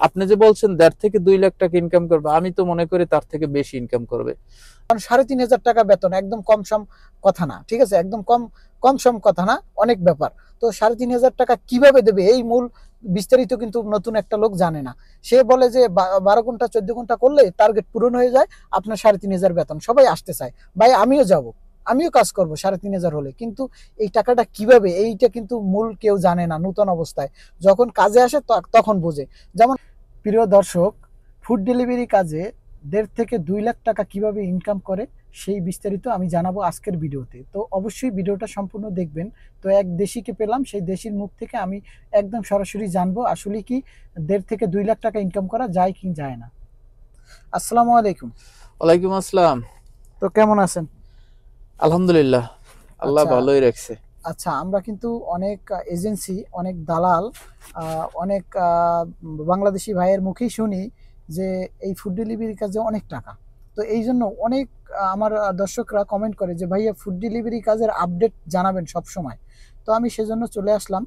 আপনি যে বলছেন ১.৫ থেকে ২ লাখ টাকা ইনকাম করবে, আমি তো মনে করি তার থেকে বেশি ইনকাম করবে। কারণ ৩,৫০০ টাকা বেতন একদম কম সম কথা না, ঠিক আছে? একদম কম কম সম কথা না, অনেক ব্যাপার। তো ৩,৫০০ টাকা কিভাবে দেবে এই মূল বিস্তারিত কিন্তু নতুন একটা লোক জানে না। সে বলে যে ১২ ঘন্টা ১৪ ঘন্টা করলে টার্গেট পূরণ হয়ে যায়, আপনার ৩,৫০০ বেতন। সবাই আসতে চায়, ভাই আমিও যাব, আমিও কাজ করবো ৩,৫০০ হলে। কিন্তু এই টাকাটা কিভাবে, এইটা কিন্তু মূল কেউ জানে না নতুন অবস্থায়। যখন কাজে আসে তখন বোঝে। যেমন প্রিয় দর্শক, ফুড ডেলিভারি কাজে ১.৫ থেকে ২ লাখ টাকা কিভাবে ইনকাম করে সেই বিস্তারিত আমি জানাবো আজকের ভিডিওতে। তো অবশ্যই ভিডিওটা সম্পূর্ণ দেখবেন। তো এক দেশিকে পেলাম, সেই দেশির মুখ থেকে আমি একদম সরাসরি জানবো আসলে কি ১.৫ থেকে ২ লাখ টাকা ইনকাম করা যায় কি যায় না। আসসালামু আলাইকুম। ওয়ালাইকুম আসসালাম। তো কেমন আছেন? আলহামদুলিল্লাহ, আল্লাহ আচ্ছা ভালোই রাখছে। আচ্ছা, আমরা কিন্তু অনেক এজেন্সি, অনেক দালাল, অনেক বাংলাদেশি ভাইয়ের মুখেই শুনি যে এই ফুড ডেলিভারি কাজে অনেক টাকা। তো এই জন্য অনেক আমার দর্শকরা কমেন্ট করে যে ভাইয়া ফুড ডেলিভারি কাজের আপডেট জানাবেন সব সময়। তো আমি সেজন্য চলে আসলাম।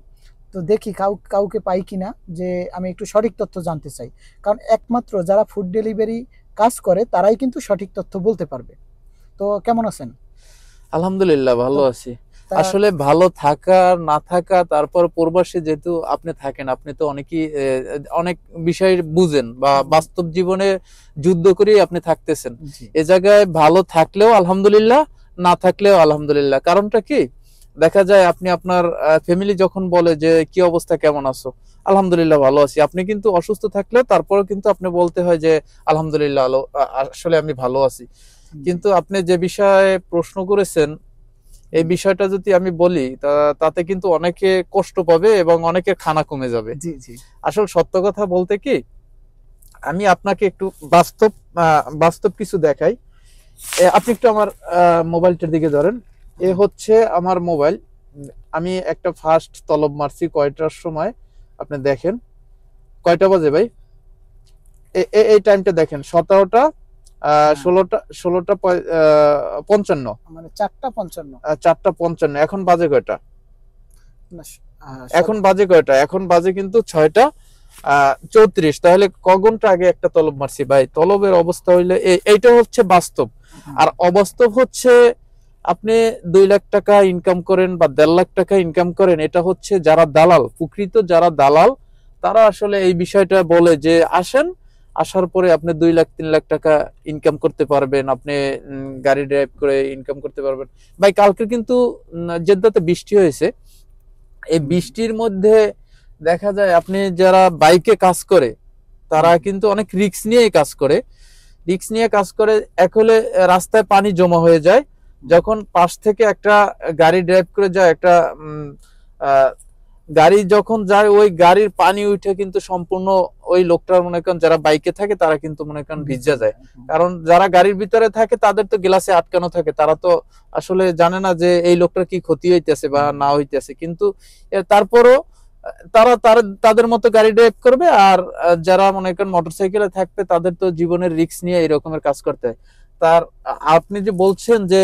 তো দেখি কাউকে পাই কিনা, যে আমি একটু সঠিক তথ্য জানতে চাই। কারণ একমাত্র যারা ফুড ডেলিভারি কাজ করে তারাই কিন্তু সঠিক তথ্য বলতে পারবে। তো কেমন আছেন? আলহামদুলিল্লাহ তো ভালো আছি। তা আসলে ভালো থাকা না থাকা, তারপর প্রবাসী যেহেতু আপনি থাকেন, আপনি তো অনেক বিষয় বুঝেন বা বাস্তব জীবনে যুদ্ধ করেই আপনি থাকতেছেন। জি এ জায়গায় ভালো থাকলেও আলহামদুলিল্লাহ, না থাকলেও আলহামদুলিল্লাহ। কারণটা কি, দেখা যায় আপনি আপনার ফ্যামিলি যখন বলে যে কি অবস্থা, কেমন আছো, আলহামদুলিল্লাহ ভালো আছি, আপনি কিন্তু অসুস্থ থাকলেও তারপরেও কিন্তু আপনি বলতে হয় যে আলহামদুলিল্লাহ আসলে আমি ভালো আছি। কিন্তু আপনি যে বিষয়ে প্রশ্ন করেছেন, এই বিষয়টা যদি আমি বলি তাতে কিন্তু অনেকে কষ্ট পাবে এবং অনেকের খানা কমে যাবে। জি জি আসল সত্য কথা বলতে কি, আমি আপনাকে একটু বাস্তব কিছু দেখাই। আপনি একটু আমার মোবাইলটার দিকে ধরেন। এ হচ্ছে আমার মোবাইল। আমি একটা ফার্স্ট তলব মারছি কয়টার সময়, আপনি দেখেন কয়টা বাজে ভাই, এই টাইমটা দেখেন, 17টা 16টা 55, মানে 4:55। 4:55। এখন বাজে কয়টা? না, এখন বাজে কয়টা? এখন বাজে কিন্তু 6টা 34। তাহলে ক ঘন্টা আগে একটা তলব মারছি ভাই। তলবের অবস্থা হইলে এইটা হচ্ছে বাস্তব। আর অবাস্তব হচ্ছে আপনি ২ লাখ টাকা ইনকাম করেন বা ১.৫ লাখ টাকা ইনকাম করেন, এটা হচ্ছে যারা দালাল, প্রকৃত যারা দালাল, তারা আসলে এই বিষয়টা বলে যে আসেন, আসার পরে আপনি ২ লাখ ৩ লাখ টাকা ইনকাম করতে পারবেন, আপনি গাড়ি ড্রাইভ করে ইনকাম করতে পারবেন। ভাই কালকে কিন্তু জেদ্দাতে বৃষ্টি হয়েছে। এই বৃষ্টির মধ্যে দেখা যায় আপনি যারা বাইকে কাজ করে তারা কিন্তু অনেক রিস্ক নিয়ে কাজ করে। রিস্ক নিয়ে কাজ করে, এক হলে রাস্তায় পানি জমা হয়ে যায়, যখন পাশ থেকে একটা গাড়ি ড্রাইভ করে যায়, একটা গাড়ি যখন যায়, ওই গাড়ির পানি উঠে কিন্তু সম্পূর্ণ ওই লোকটার মনে করেন যারা বাইকে থাকে তারা কিন্তু মনে করেন ভিজা যায়। কারণ যারা গাড়ির ভিতরে থাকে তাদের তো গ্লাসে আটকানো থাকে, তারা তো আসলে জানে না যে এই লোকটার কি ক্ষতি হইতেছে বা না হইতেছে। কিন্তু তারপরও তারা তাদের মতো গাড়ি ড্রাইভ করবে। আর যারা মনে করেন মোটরসাইকেলে থাকবে তাদের তো জীবনের রিস্ক নিয়ে এই রকমের কাজ করতে হয়। আপনি যে বলছেন যে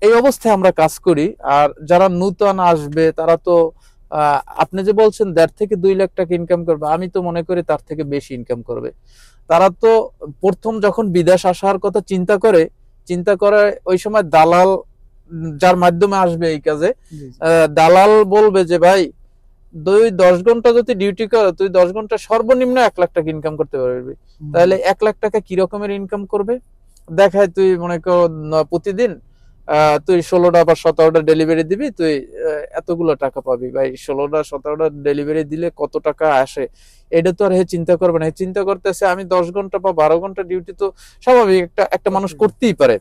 এই অবস্থায় আমরা কাজ করি, আর যারা নূতন আসবে তারা তো আপনি যে বলছেন ১.৫ থেকে ২ লাখ টাকা ইনকাম করবে, আমি তো মনে করি তার থেকে বেশি ইনকাম করবে। তারা তো প্রথম যখন বিদেশ আসার কথা চিন্তা করে ওই সময় দালাল যার মাধ্যমে আসবে এই কাজে, দালাল বলবে যে ভাই 10 ঘন্টা যদি ডিউটি করো, তুই 10 ঘন্টা সর্বনিম্ন ১ লাখ টাকা ইনকাম করতে পারবি। তাহলে ১ লাখ টাকা কি রকমের ইনকাম করবে দেখায়, তুই মনে কর প্রতিদিন তুই 16টা বা 17টা ডেলিভারি দিবি, তুই এতগুলো টাকা পাবি। ভাই 16টা 17টা ডেলিভারি দিলে কত টাকা আসে, এটা তো আর চিন্তা করবে না। চিন্তা করতেছে আমি 10 ঘন্টা বা 12 ঘন্টা ডিউটি তো স্বাভাবিক একটা মানুষ করতেই পারে।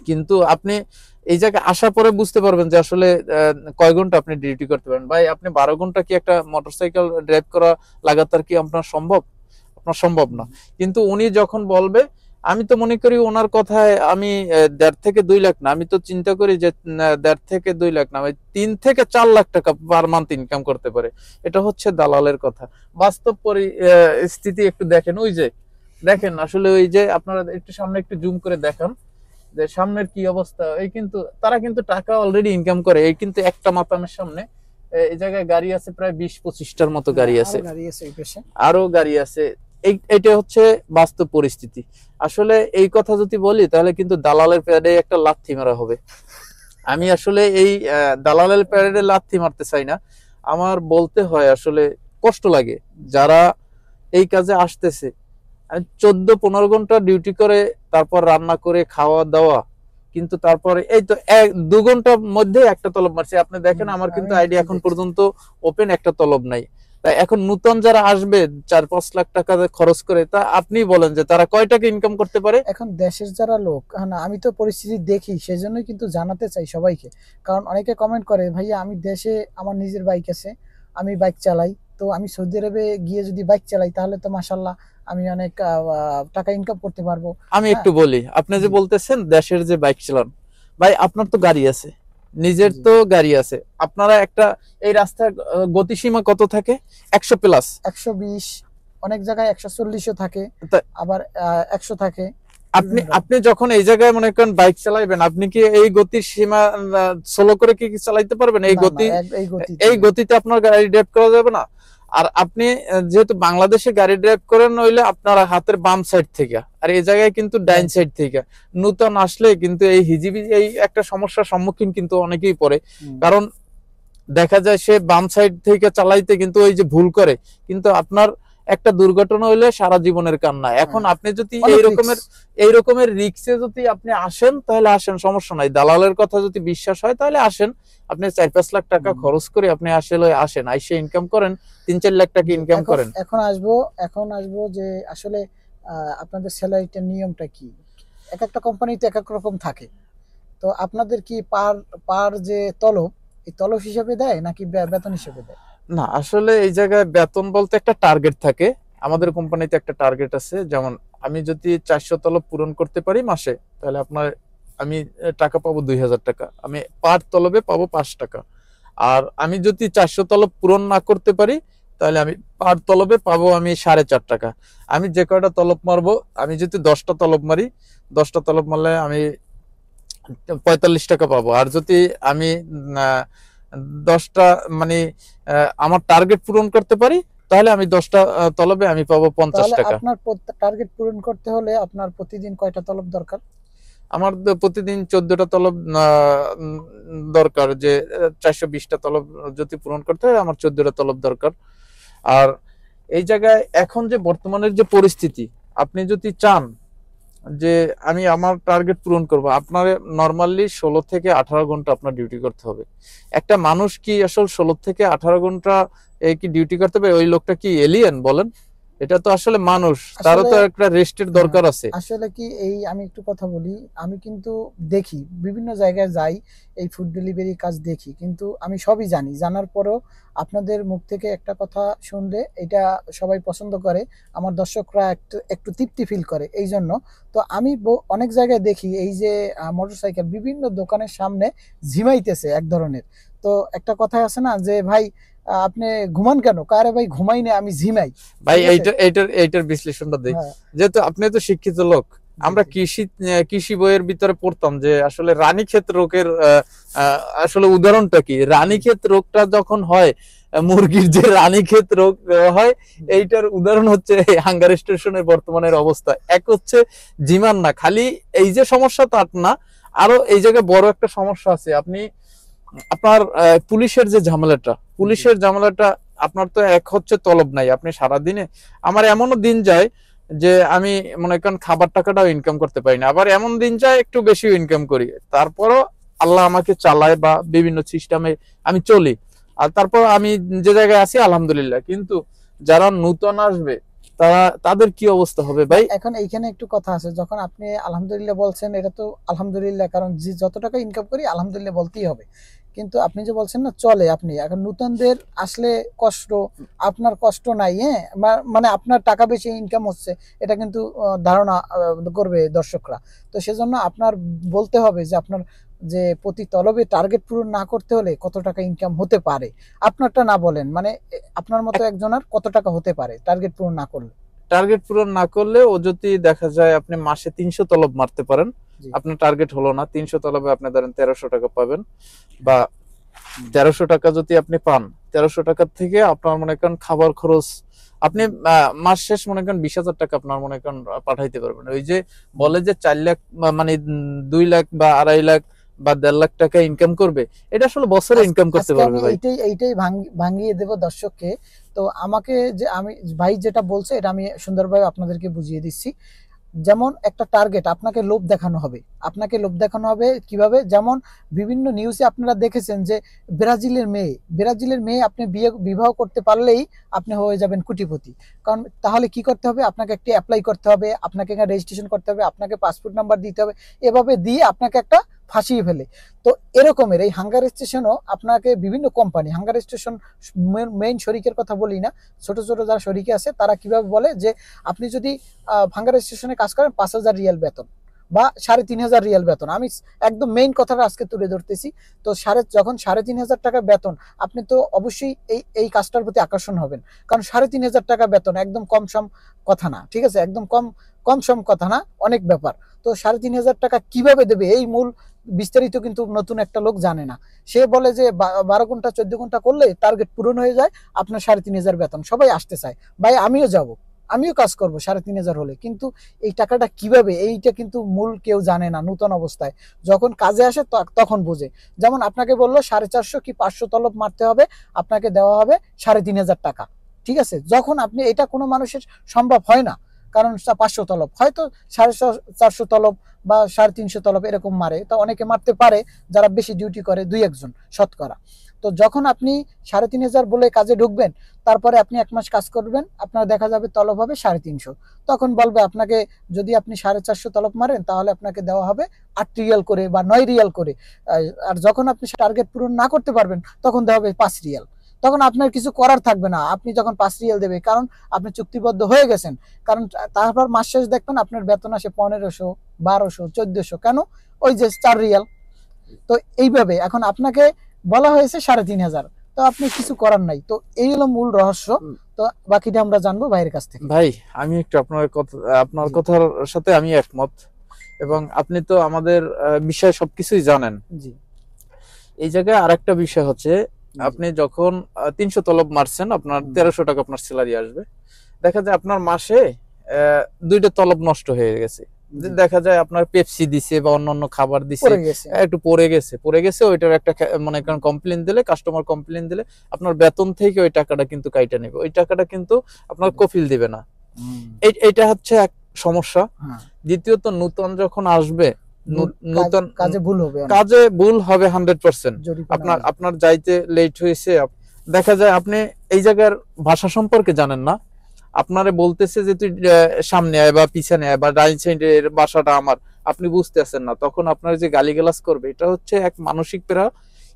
কিন্তু আপনি এই জায়গায় আসার পরে বুঝতে পারবেন যে আসলে কয় ঘন্টা আপনি ডিউটি করতে পারেন। ভাই আপনি 12 ঘন্টা কি একটা মোটরসাইকেল ড্রাইভ করা লাগাতার কি আপনার সম্ভব? আপনার সম্ভব না। কিন্তু উনি যখন বলবে, আমি তো মনে করি ওনার কথায় আমি ১.৫ থেকে ২ লাখ না, আমি তো চিন্তা করি যে ১.৫ থেকে ২ লাখ না, ৩ থেকে ৪ লাখ টাকা পার মান্থ ইনকাম করতে পারে। এটা হচ্ছে দালালের কথা। বাস্তব পরিস্থিতি একটু দেখেন, ওই যে দেখেন আসলে ওই যে আপনারা একটু সামনে একটু জুম করে দেখান যে সামনের কি অবস্থা। এই কিন্তু তারা কিন্তু টাকা অলরেডি ইনকাম করে। এই কিন্তু একটা মাতামের সামনে এই জায়গায় গাড়ি আছে প্রায় 20-25টার মতো গাড়ি আছে, আরো গাড়ি আছে এই পাশে। আরো গাড়ি আছে। এটা হচ্ছে বাস্তব পরিস্থিতি। আসলে এই কথা যদি বলি তাহলে কিন্তু দালালের প্যাডে একটা লাথি মারা হবে। আমি আসলে এই দালালের প্যাডে লাথি মারতে চাই না, আমার বলতে হয় আসলে কষ্ট লাগে যারা এই কাজে আসতেছে। 14-15 ঘন্টা ডিউটি করে তারপর রান্না করে খাওয়া দাওয়া, কিন্তু তারপরে এই তো 1-2 ঘন্টার মধ্যে একটা তলব মারছে। আপনি দেখেন আমার কিন্তু আইডি এখন পর্যন্ত ওপেন, একটা তলব নাই। তাই এখন নতুন যারা আসবে 4-5 লাখ টাকা খরচ করে, তা আপনি বলেন যে তারা কয় টাকা ইনকাম করতে পারে? এখন দেশের যারা লোক, না আমি তো পরিস্থিতি দেখি, সেজন্যই কিন্তু জানাতে চাই সবাইকে। কারণ অনেকে কমেন্ট করে, ভাইয়া আমি দেশে আমার নিজের বাইক আছে, আমি বাইক চালাই, তো আমি সৌদি আরবে গিয়ে যদি বাইক চালাই তাহলে তো মাশাল্লাহ আমি অনেক টাকা ইনকাম করতে পারবো। আমি একটু বলি, আপনি যে বলতেছেন দেশের যে বাইক চালান, ভাই আপনার তো গাড়ি আছে, নিজের তো গাড়ি আছে। আপনারা একটা এই রাস্তার গতিসীমা কত থাকে? 100+। 120, অনেক জায়গায় 140ও থাকে, আবার 100 থাকে। আপনি যখন এই জায়গায় মনে করেন বাইক চালাইবেন, আপনি কি এই গতির সীমা স্লো করে কি চালাইতে পারবেন? এই গতিতে আপনার গাড়ি ড্রাইভ করা যাবে না। আর আপনি যেহেতু বাংলাদেশে গাড়ি ড্রাইভ করেন, নইলে আপনার হাতের বাম সাইড থেকে, আর এই জায়গায় কিন্তু ডাইন সাইড থেকে। নতুন আসলে কিন্তু এই হিজিবি এই একটা সমস্যার সম্মুখীন কিন্তু অনেকেই পড়ে, কারণ দেখা যায় সে বাম সাইড থেকে চালাইতে কিন্তু ওই যে ভুল করে, কিন্তু আপনার একটা দুর্ঘটনা হইলে সারা জীবনের কান্না। এখন আপনি যদি এই রকমের রিস্কে যদি আপনি আসেন তাহলে আসেন, সমস্যা নাই। দালালের কথা যদি বিশ্বাস হয় তাহলে আসেন, আপনি 4-5 লাখ টাকা খরচ করে আপনি আসেন, আইসে ইনকাম করেন, 3-4 লাখ টাকা ইনকাম করেন। এখন আসবো যে আসলে আপনাদের স্যালারিটার নিয়মটা কি? এক একটা কোম্পানিতে এক এক রকম থাকে, তো আপনাদের কি পার যে তলব, এই তলব হিসেবে দেয় নাকি বেতন হিসেবে দেয়? না, আসলে এই জায়গায় বেতন বলতে একটা টার্গেট থাকে। আমাদের কোম্পানিতে একটা টার্গেট আছে, যেমন আমি যদি 400 তলব পূরণ করতে পারি মাসে, তাহলে আমি টাকা পাবো 2000 টাকা, আমি পার তলবে পাবো 5 টাকা। আর আমি যদি 400 তলব পূরণ না করতে পারি, তাহলে আমি পার তলবে পাবো আমি 4.5 টাকা। আমি যে কয়টা তলব মারবো, আমি যদি 10টা তলব মারি, 10টা তলব মারলে আমি 45 টাকা পাবো। আর যদি আমি 10টা মানে আমার টার্গেট পূরণ করতে পারি, তাহলে আমি 10টা তলবে আমি পাবো 50 টাকা। আপনার টার্গেট পূরণ করতে হলে আপনার প্রতিদিন কয়টা তলব দরকার? আমার প্রতিদিন 14টা তলব দরকার, যে 420টা তলব যদি পূরণ করতে হয় আমার 14টা তলব দরকার। আর এই জায়গায় এখন যে বর্তমানের যে পরিস্থিতি, আপনি যদি চান যে আমি আমার টার্গেট পূরণ করব, আপনার নরমালি 16 থেকে 18 ঘন্টা আপনার ডিউটি করতে হবে। একটা মানুষ কি আসলে 16 থেকে 18 ঘন্টা কি ডিউটি করতে হবে? ওই লোকটা কি এলিয়েন বলেন? এটা তো আসলে মানুষ, তারও তো একটা রেস্টের দরকার আছে। আসলে কি আমি একটু কথা বলি, আমি কিন্তু দেখি বিভিন্ন জায়গায় যাই, এই ফুড ডেলিভারি কাজ দেখি, কিন্তু আমি সবই জানি, জানার পরেও আপনাদের মুখ থেকে একটা কথা শুনলে এটা সবাই পছন্দ করে, আমার দর্শকরা একটু তৃপ্তি ফিল করে, এই জন্য। তো আমি অনেক জায়গায় দেখি এই যে মোটরসাইকেল বিভিন্ন দোকানের সামনে ঝিমাইতেছে এক ধরনের। তো একটা কথা আছে না যে ভাই আপনি ঘুমান কেন? কারে ভাই ঘুমাই না, আমি ঝিমাই। ভাই এইটার বিশ্লেষণটা দেই। যেহেতু আপনি তো শিক্ষিত লোক, আমরা কৃষি বইয়ের ভিতরে পড়তাম যে আসলে রানীক্ষেত রোগের আসলে উদাহরণটা কি। রানীক্ষেত রোগটা যখন হয়, মুরগির যে রানীক্ষেত রোগ হয়, এইটার উদাহরণ হচ্ছে হাঙ্গার স্টেশনের বর্তমানের অবস্থা। এক হচ্ছে জিমান না, খালি এই যে সমস্যা তার না, আরো এই জায়গায় বড় একটা সমস্যা আছে। আপনার পুলিশের যে ঝামেলাটা, আপনার তো এক হচ্ছে তলব নাই, আপনি সারাদিনে, আমার এমনও দিন যায় যে আমি মনে করেন খাবার টাকাটাও ইনকাম করতে পারি না, আবার এমন দিন যায় একটু বেশি ইনকাম করি, তারপরও আল্লাহ আমাকে চালায় বা বিভিন্ন সিস্টেমে আমি চলি। আর তারপর আমি যে জায়গায় আছি আলহামদুলিল্লাহ। কিন্তু যারা নতুন আসবে তাদের কি অবস্থা হবে ভাই? এখন এইখানে একটু কথা আছে, যখন আপনি আলহামদুলিল্লাহ বলছেন, এটা তো আলহামদুলিল্লাহ, কারণ যে যত টাকা ইনকাম করি আলহামদুলিল্লাহ বলতেই হবে। কিন্তু আপনি যে বলছেন না চলে, আপনি এখন নতুনদের আসলে কষ্ট, আপনার কষ্ট নাই, হ্যাঁ, মানে আপনার টাকা বেশি ইনকাম হচ্ছে, এটা কিন্তু ধারণা করবে দর্শকরা। তো সেজন্য আপনার বলতে হবে যে আপনার যে প্রতি তলবে টার্গেট পূরণ না করতে হলে কত টাকা ইনকাম হতে পারে, আপনারটা না বলেন, মানে আপনার মতো একজনের কত টাকা হতে পারে টার্গেট পূরণ না করলে। টার্গেট পূরণ না করলে ও যদি দেখা যায় আপনি মাসে 300 তলব মারতে পারেন, আপনার টার্গেট হলো না, 300 তলবে আপনি ধরেন 1300 টাকা পাবেন, বা 1300 টাকা যদি আপনি পান, 1300 টাকার থেকে আপনার মনে করেন খাবার খরচ আপনি মাস শেষ মনে করেন 20,000 টাকা আপনার মনে করেন পাঠাইতে পারবেন। ওই যে বলে যে 4 লাখ মানে 2 লাখ বা 2.5 লাখ বা 1.5 লাখ টাকা ইনকাম করবে, এটা আসলে বছরে ইনকাম করতে পারবে ভাই। এইটাই ভাঙিয়ে দেব দর্শককে। তো আমাকে যে আমি ভাই যেটা বলছে এটা আমি সুন্দরভাবে আপনাদেরকে বুঝিয়ে দিচ্ছি। যেমন একটা টার্গেট আপনাকে লোভ দেখানো হবে, কিভাবে, যেমন বিভিন্ন নিউজে আপনারা দেখেছেন যে ব্রাজিলের মেয়ে আপনি বিবাহ করতে পারলেই আপনি হয়ে যাবেন কোটিপতি। কারণ তাহলে কি করতে হবে, আপনাকে একটি অ্যাপ্লাই করতে হবে, আপনাকে এখানে রেজিস্ট্রেশন করতে হবে, আপনাকে পাসপোর্ট নাম্বার দিতে হবে, এভাবে দিয়ে আপনাকে একটা ফাঁসিয়ে ফেলে। তো এরকমের এই হাঙ্গার স্টেশনও আপনাকে বিভিন্ন কোম্পানি, হাঙ্গার স্টেশন মেইন শরিকের কথা বলি না, ছোট ছোট যারা শরিকে আছে তারা কিভাবে বলে যে আপনি যদি হাঙ্গার স্টেশনে কাজ করেন 5,000 রিয়াল বেতন বা 3,500 রিয়াল বেতন। আমি একদম মেইন কথাটা আজকে তুলে ধরতেছি। তো যখন 3,500 টাকা বেতন, আপনি তো অবশ্যই এই কাজটার প্রতি আকর্ষণ হবেন, কারণ 3,500 টাকা বেতন একদম কম সম কথা না, ঠিক আছে, একদম কম সম কথা না, অনেক ব্যাপার। তো 3,500 টাকা কিভাবে দেবে এই মূল বিস্তারিত কিন্তু নতুন একটা লোক জানে না। সে বলে যে 12 ঘন্টা 14 ঘন্টা করলে টার্গেট পূরণ হয়ে যায়, আপনার 3,500 বেতন, সবাই আসতে চায়, ভাই আমিও যাব, আমিও কাজ করব 3,500 হলে। কিন্তু এই টাকাটা কিভাবে, এইটা কিন্তু মূল কেউ জানে না। নতুন অবস্থায় যখন কাজে আসে তখন বোঝে। যেমন আপনাকে বললো 450 কি 500 তলব মারতে হবে, আপনাকে দেওয়া হবে 3,500 টাকা, ঠিক আছে। যখন আপনি, এটা কোনো মানুষের সম্ভব হয় না, কারণ 500 তলব হয়তো 450 তলব বা 350 তলব এরকম মারে, তো অনেকে মারতে পারে যারা বেশি ডিউটি করে, 2-1 জন শতকরা। তো যখন আপনি 3,500 বলে কাজে ঢুকবেন, তারপরে আপনি 1 মাস কাজ করবেন, আপনার দেখা যাবে তলব হবে 350। তখন বলবে আপনাকে, যদি আপনি 450 তলব মারেন তাহলে আপনাকে দেওয়া হবে 8 রিয়াল করে বা 9 রিয়াল করে। আর যখন আপনি টার্গেট পূরণ না করতে পারবেন তখন দেওয়া হবে 5 রিয়াল। তখন আপনার কিছু করার থাকবে না, আপনি যখন 5 রিয়াল দেবে, কারণ আপনি চুক্তিবদ্ধ হয়ে গেছেন। কারণ তারপর মাস শেষ দেখবেন আপনার বেতন আসে 1,500, 1,200, 1,400, কেন, ওই যে 4 রিয়াল। তো এইভাবে এখন আপনাকে বলা হয়েছে 3,500, তো আপনি কিছু করার নাই। তো এই হলো মূল রহস্য। তো বাকিটা আমরা জানবো ভাইয়ের কাছ থেকে। ভাই আমি একটু আপনার কথার সাথে আমি একমত, এবং আপনি তো আমাদের বিষয় সবকিছুই জানেন। জি। এই জায়গায় আরেকটা বিষয় হচ্ছে, আপনি যখন 300 তলব মারছেন, আপনার 1,300 টাকা আপনার স্যালারি আসবে। দেখা যায় আপনার মাসে 2টা তলব নষ্ট হয়ে গেছে, দেখা যায় আপনার পেপসি দিছে বা অন্যান্য খাবার দিছে, একটু পড়ে গেছে, ওইটার একটা মনে করেন কমপ্লেন দিলে, কাস্টমার কমপ্লেন দিলে আপনার বেতন থেকে ওই টাকাটা কিন্তু কাইটা নেবে, ওই টাকাটা কিন্তু আপনার কফিল দিবে না। এটা হচ্ছে এক সমস্যা। দ্বিতীয়ত নতুন যখন আসবে, নতুন কাজে ভুল হবে 100%। আপনার যাইতে লেট হয়েছে, দেখা যায় আপনি এই জায়গার ভাষা সম্পর্কে জানেন না, আপনারে বলতেছে যে তুই সামনে আয় বা পিছনে আয় বা ডাইন সাইডের বাসাটা আমার, আপনি বুঝতেছেন না, তখন আপনার যে গালিগালাজ করবে, এটা হচ্ছে এক মানসিক পীড়া।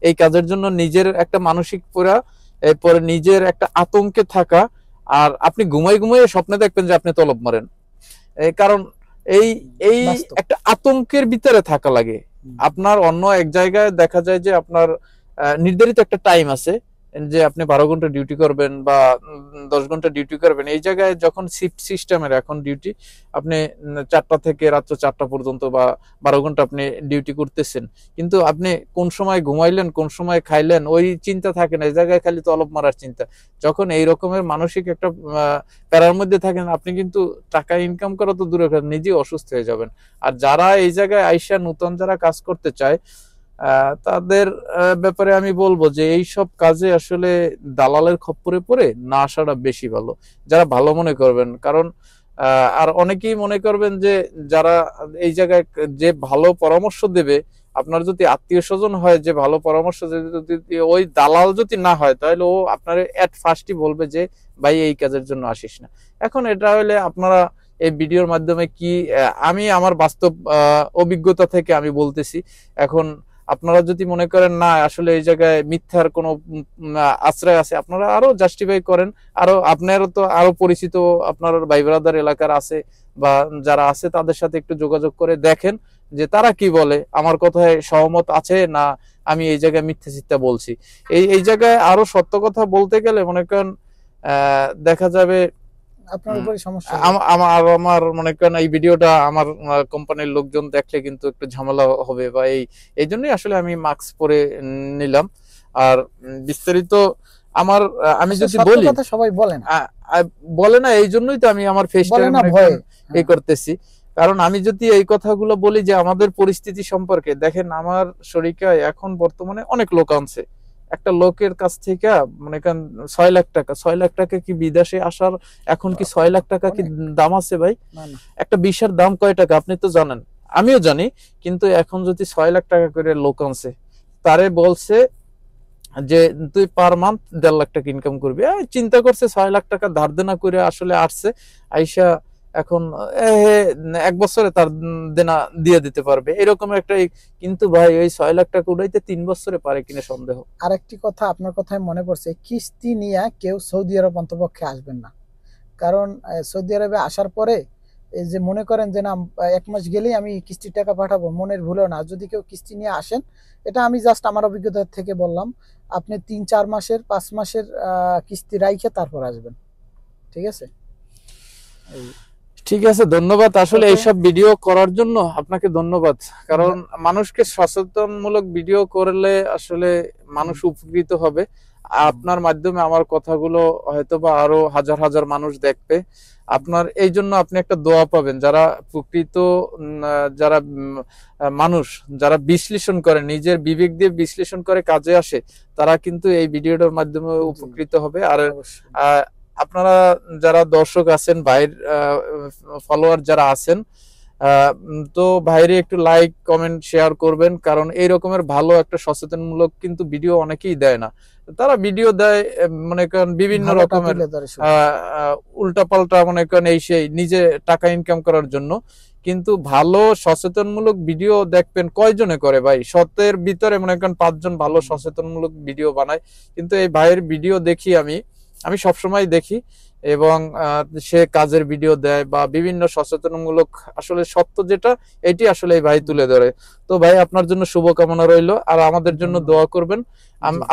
এই কাজের জন্য নিজের একটা মানসিক পীড়া, এরপরে নিজের একটা আতঙ্কে থাকা, আর আপনি ঘুমাই স্বপ্নে দেখবেন যে আপনি তলব মারেন, কারণ এই একটা আতঙ্কের ভিতরে থাকা লাগে। আপনার অন্য এক জায়গায় দেখা যায় যে আপনার নির্ধারিত একটা টাইম আছে যে আপনি 12 ঘন্টা ডিউটি করবেন বা 10 ঘন্টা ডিউটি করবেন। এই জায়গায় যখন শিফট সিস্টেমের এখন ডিউটি, আপনি 4টা থেকে রাত্র 4টা পর্যন্ত বা 12 ঘন্টা আপনি ডিউটি করতেছেন, কিন্তু আপনি কোন সময় ঘুমাইলেন, কোন সময় খাইলেন, ওই চিন্তা থাকে না। এই জায়গায় খালি তলব মারার চিন্তা। যখন এই রকমের মানসিক একটা প্যারার মধ্যে থাকেন, আপনি কিন্তু টাকা ইনকাম করা তো দূরে, নিজেই অসুস্থ হয়ে যাবেন। আর যারা এই জায়গায় আইসা নতুন যারা কাজ করতে চায়, তাদের ব্যাপারে আমি বলবো যে এই সব কাজে আসলে দালালের খপ্পরে পড়ে না আসাটা বেশি ভালো, যারা ভালো মনে করবেন। কারণ আর অনেকেই মনে করবেন যে যারা এই জায়গায় যে ভালো পরামর্শ দেবে, আপনার যদি আত্মীয় স্বজন হয়, যে ভালো পরামর্শ যদি ওই দালাল যদি না হয়, তাহলে ও আপনার এট ফার্স্টই বলবে যে ভাই এই কাজের জন্য আসিস না। এখন এটা হলে আপনারা এই ভিডিওর মাধ্যমে কি, আমি আমার বাস্তব অভিজ্ঞতা থেকে আমি বলতেছি। এখন আপনারা যদি মনে করেন না আসলে এই জায়গায় মিথ্যার কোনো আশ্রয় আছে, আপনারা আরো জাস্টিফাই করেন। আরো আপনারও তো আরো পরিচিত আপনার ভাই ব্রাদার এলাকার আছে বা যারা আছে, তাদের সাথে একটু যোগাযোগ করে দেখেন যে তারা কি বলে, আমার কথায় সহমত আছে না আমি এই জায়গায় মিথ্যা চিত্তা বলছি। এই জায়গায় আরো সত্য কথা বলতে গেলে মনে করেন দেখা যাবে আপনার উপরে সমস্যা, আমার মনে করেন এই ভিডিওটা আমার কোম্পানির লোকজন দেখলে কিন্তু একটু ঝামেলা হবে, বা এই জন্যই আসলে আমি মাস্ক পরে নিলাম। আর বিস্তারিত আমার আমি আসলে যদি সত্য বলি, কথা সবাই বলে না, বলে না, এই জন্যই তো আমি আমার ফেসটা বলে না ভয়ে। এই করতেছি। কারণ আমি যদি এই কথাগুলো বলি যে আমাদের পরিস্থিতি সম্পর্কে, দেখেন আমার শরিকায় এখন বর্তমানে অনেক লোক আনছে, একটা লোকের কাছ থেকে মনে করেন 6 লাখ টাকা, 6 লাখ টাকা কি বিদেশে আসার এখন কি 6 লাখ টাকা কি দাম আছে ভাই? না না, একটা বিশার দাম কয় টাকা আপনি তো জানেন, আমিও জানি। কিন্তু এখন যদি 6 লাখ টাকা করে লোক আনছে, তারে বলছে যে তুই পার মান্থ 1.5 লাখ টাকা ইনকাম করবি, চিন্তা করছে 6 লাখ টাকা ধার দেনা করে আসলে আসছে, আইসা এখন 1 বছরে তার দেনা দিয়ে দিতে পারবে এরকম একটা। কিন্তু ভাই ওই 6 লাখ টাকা উঠাইতে 3 বছরে পারে কিনা সন্দেহ। আরেকটি কথা আপনার কথায় মনে পড়ছে, কিস্তি নিয়ে কেউ সৌদি আরব অন্তপক্ষে আসবেন না। কারণ সৌদি আরবে আসার পরে এই যে মনে করেন যে না 1 মাস গেলেই আমি কিস্তির টাকা পাঠাবো, মনের ভুলেও না। যদি কেউ কিস্তি নিয়ে আসেন, এটা আমি জাস্ট আমার অভিজ্ঞতা থেকে বললাম, আপনি 3-4 মাসের 5 মাসের কিস্তি রাইখে তারপর আসবেন, ঠিক আছে? ঠিক আছে, ধন্যবাদ। আসলে এইসব ভিডিও করার জন্য আপনাকে ধন্যবাদ, কারণ মানুষকে সচেতনমূলক ভিডিও করলে আসলে মানুষ উপকৃত হবে। আপনার মাধ্যমে আমার কথাগুলো হয়তোবা আরো হাজার হাজার মানুষ দেখবে। আপনার এই জন্য আপনি একটা দোয়া পাবেন। যারা প্রকৃত যারা মানুষ যারা বিশ্লেষণ করে, নিজের বিবেক দিয়ে বিশ্লেষণ করে কাজে আসে, তারা কিন্তু এই ভিডিওটার মাধ্যমে উপকৃত হবে। আর আপনারা যারা দর্শক আছেন, ভাইয়ের ফলোয়ার যারা আছেন, তো ভাইরে একটু লাইক কমেন্ট শেয়ার করবেন, কারণ এই রকমের ভালো একটা সচেতনমূলক কিন্তু ভিডিও অনেকেই দেয় না। তারা ভিডিও দেয় মনে করেন বিভিন্ন রকমের উল্টাপাল্টা, মনে করেন এই সেই নিজে টাকা ইনকাম করার জন্য। কিন্তু ভালো সচেতনমূলক ভিডিও দেখবেন কয়জনে করে ভাই? শতের ভিতরে মনে করেন 5 জন ভালো সচেতনমূলক ভিডিও বানায়। কিন্তু এই ভাইয়ের ভিডিও দেখি আমি সবসময় দেখি, এবং সে কাজের ভিডিও দেয় বা বিভিন্ন সচেতনমূলক আসলে সত্য যেটা এটি আসলে এই ভাই তুলে ধরে। তো ভাই আপনার জন্য শুভকামনা রইলো, আর আমাদের জন্য দোয়া করবেন।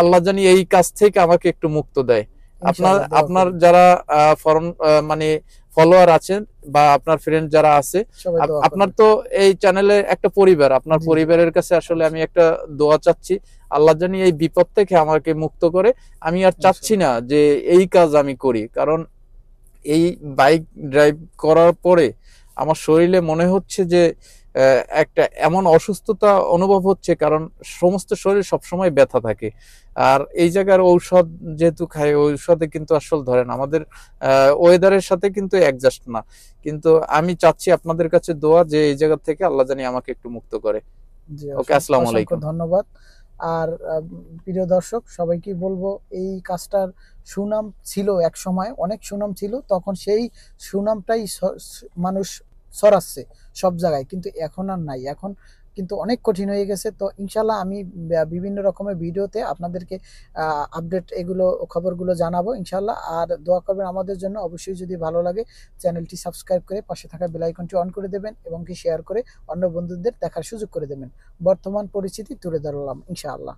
আল্লাহ জানি এই কাজ থেকে আমাকে একটু মুক্ত দেয়। আপনার যারা মানে ফলোয়ার আছেন বা আপনার ফ্রেন্ড যারা আছে, আপনার তো এই চ্যানেলে একটা পরিবার, আপনার পরিবারের কাছে আসলে আমি একটা দোয়া চাচ্ছি, আল্লাহ জানি এই বিপদ থেকে আমাকে মুক্ত করে। আমি আর চাচ্ছি না যে এই কাজ আমি করি, কারণ এই বাইক ড্রাইভ করার পরে আমার শরীরে মনে হচ্ছে যে একটা এমন অসুস্থতা অনুভব হচ্ছে, কারণ সমস্ত শরীর সবসময় ব্যথা থাকে। আর এই জায়গার ঔষধ যেহেতু খাই, ঔষধে কিন্তু আসল ধরেন আমাদের ওয়েদারের সাথে কিন্তু অ্যাডজাস্ট না। কিন্তু আমি চাচ্ছি আপনাদের কাছে দোয়া যে এই জায়গা থেকে আল্লাহ জানি আমাকে একটু মুক্ত করে। ওকে, আসসালামু আলাইকুম। ধন্যবাদ। আর প্রিয় দর্শক সবাইকে বলবো, এই কাজটার সুনাম ছিল এক সময়, অনেক সুনাম ছিল, তখন সেই সুনামটাই মানুষ ছড়াচ্ছে সব জায়গায়, কিন্তু এখন আর নাই। এখন কিন্তু অনেক কঠিন হয়ে গেছে। তো ইনশাল্লাহ আমি বিভিন্ন রকমের ভিডিওতে আপনাদেরকে আপডেট এগুলো খবরগুলো জানাবো ইনশাল্লাহ। আর দোয়া করবেন আমাদের জন্য। অবশ্যই যদি ভালো লাগে চ্যানেলটি সাবস্ক্রাইব করে পাশে থাকা বেল আইকনটি অন করে দেবেন, এবং কি শেয়ার করে অন্য বন্ধুদের দেখার সুযোগ করে দেবেন। বর্তমান পরিস্থিতি তুলে ধরলাম ইনশাআল্লাহ।